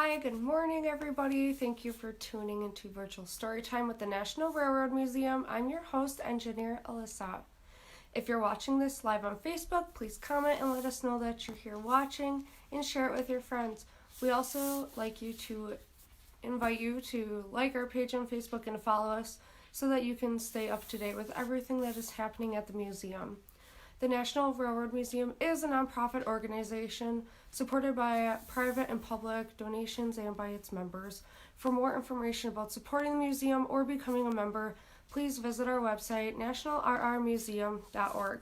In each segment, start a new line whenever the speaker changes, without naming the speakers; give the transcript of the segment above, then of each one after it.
Hi, good morning, everybody. Thank you for tuning into Virtual Storytime with the National Railroad Museum. I'm your host, Engineer Alyssa. If you're watching this live on Facebook, please comment and let us know that you're here watching and share it with your friends. We also like you to invite you to like our page on Facebook and follow us so that you can stay up to date with everything that is happening at the museum. The National Railroad Museum is a nonprofit organization supported by private and public donations and by its members. For more information about supporting the museum or becoming a member, please visit our website, nationalrrmuseum.org.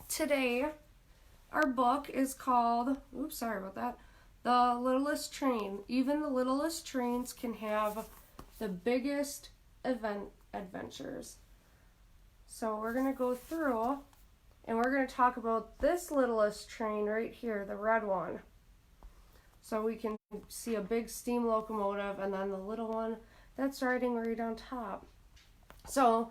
Today, our book is called, The Littlest Train. Even the littlest trains can have the biggest adventures. So we're going to go through and we're going to talk about this littlest train right here, the red one. So we can see a big steam locomotive and then the little one that's riding right on top. So,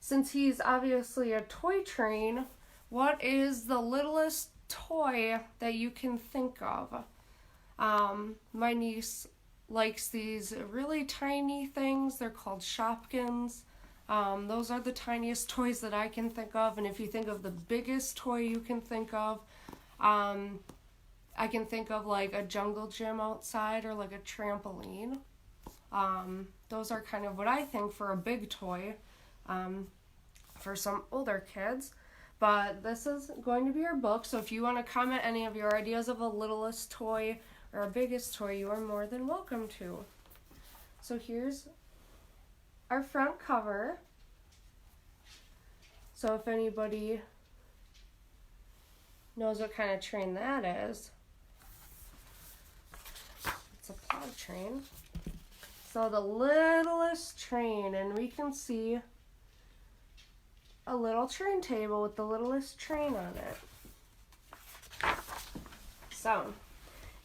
since he's obviously a toy train, what is the littlest toy that you can think of? My niece likes these really tiny things. They're called Shopkins. Those are the tiniest toys that I can think of. And if you think of the biggest toy you can think of, I can think of like a jungle gym outside or like a trampoline. Those are kind of what I think for a big toy for some older kids. But this is going to be our book. So if you want to comment any of your ideas of a littlest toy or a biggest toy, you are more than welcome to. So here's our front cover. So if anybody knows what kind of train that is, it's a plow train. So the littlest train, and we can see a little train table with the littlest train on it. So,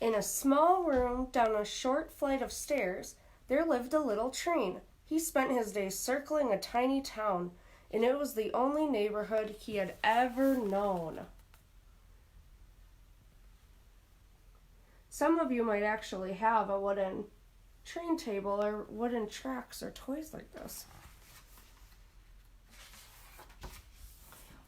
in a small room down a short flight of stairs, there lived a little train. He spent his days circling a tiny town, and it was the only neighborhood he had ever known. Some of you might actually have a wooden train table or wooden tracks or toys like this.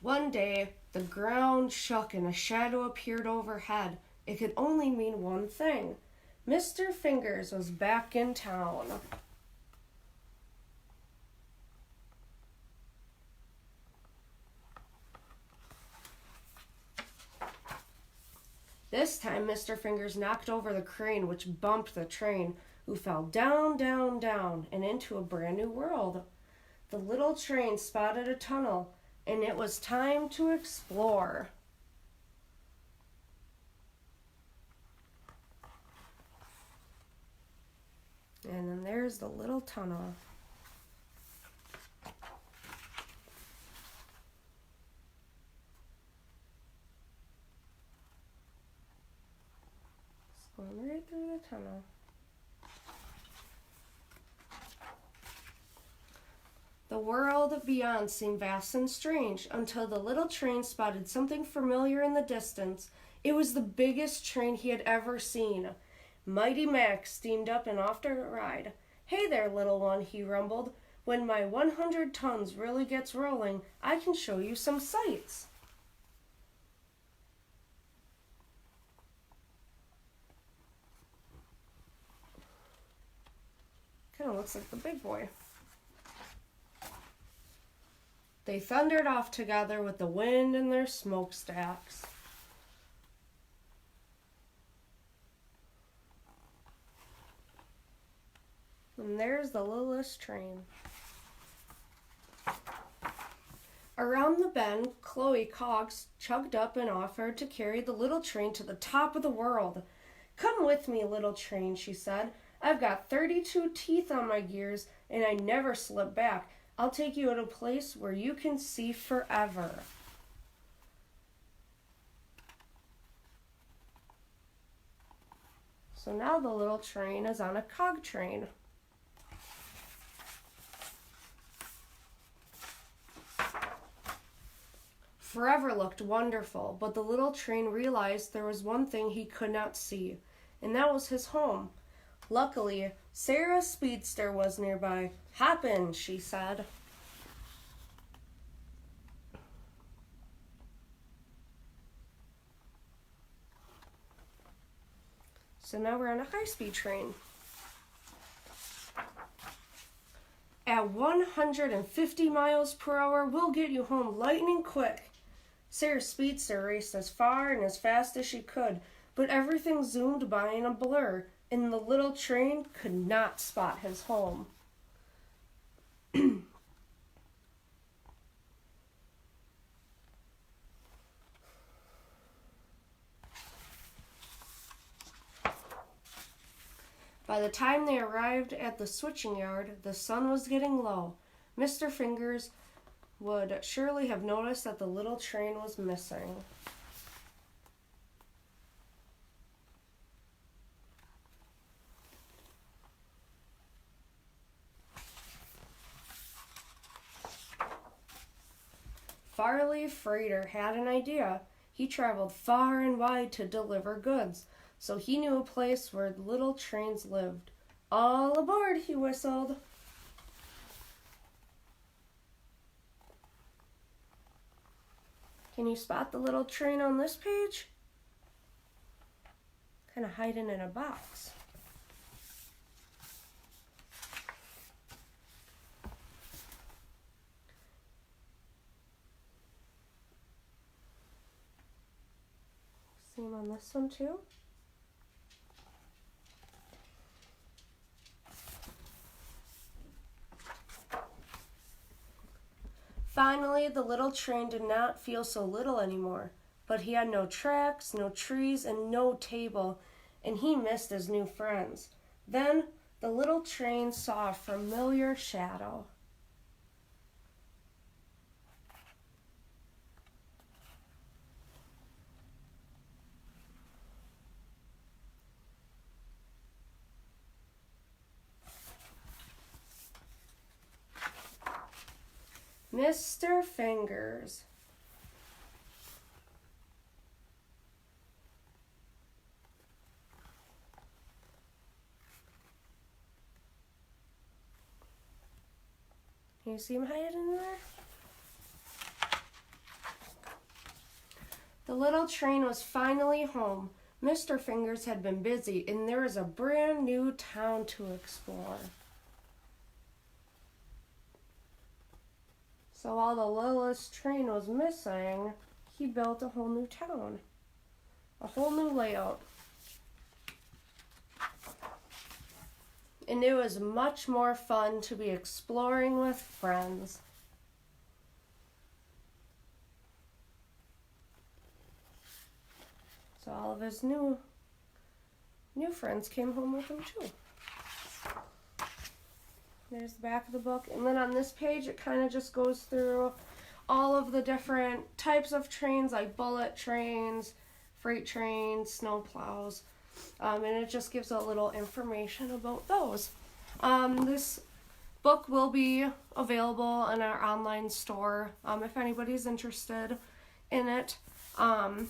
One day, the ground shook and a shadow appeared overhead. It could only mean one thing. Mr. Fingers was back in town. This time, Mr. Fingers knocked over the crane, which bumped the train, who fell down, down, down, and into a brand new world. The little train spotted a tunnel, and it was time to explore. And then there's the little tunnel. Going right through the tunnel. The world beyond seemed vast and strange until the little train spotted something familiar in the distance. It was the biggest train he had ever seen. Mighty Max steamed up and off to ride. "Hey there, little one," he rumbled. "When my 100 tons really gets rolling, I can show you some sights." Kind of looks like the big boy. They thundered off together with the wind in their smokestacks. And there's the littlest train. Around the bend, Chloe Cox chugged up and offered to carry the little train to the top of the world. "Come with me, little train," she said. "I've got 32 teeth on my gears, and I never slip back. I'll take you to a place where you can see forever." So now the little train is on a cog train. Forever looked wonderful, but the little train realized there was one thing he could not see, and that was his home. Luckily, Sarah's speedster was nearby. "Hop in," she said. So now we're on a high-speed train. "At 150 miles per hour, we'll get you home lightning quick." Sarah's speedster raced as far and as fast as she could, but everything zoomed by in a blur, and the little train could not spot his home. By the time they arrived at the switching yard, the sun was getting low. Mr. Fingers would surely have noticed that the little train was missing. Farley Freighter had an idea. He traveled far and wide to deliver goods, so he knew a place where little trains lived. "All aboard," he whistled. Can you spot the little train on this page? Kind of hiding in a box. See him on this one too? Finally, the little train did not feel so little anymore, but he had no tracks, no trees, and no table, and he missed his new friends. Then the little train saw a familiar shadow. Mr. Fingers. Can you see him hiding in there? The little train was finally home. Mr. Fingers had been busy, and there was a brand new town to explore. So while the Littlest train was missing, he built a whole new town, a whole new layout. And it was much more fun to be exploring with friends. So all of his new friends came home with him too. There's the back of the book. And then on this page, it kind of just goes through all of the different types of trains, like bullet trains, freight trains, snow plows. And it just gives a little information about those. This book will be available in our online store if anybody's interested in it. I'll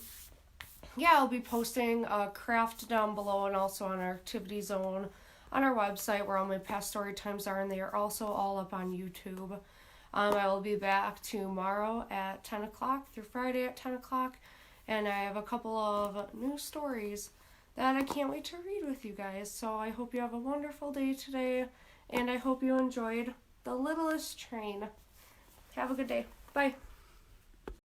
be posting a craft down below and also on our activity zone on our website where all my past story times are, and they are also all up on YouTube. I will be back tomorrow at 10 o'clock through Friday at 10 o'clock, and I have a couple of new stories that I can't wait to read with you guys. So I hope you have a wonderful day today, and I hope you enjoyed The Littlest Train. Have a good day. Bye.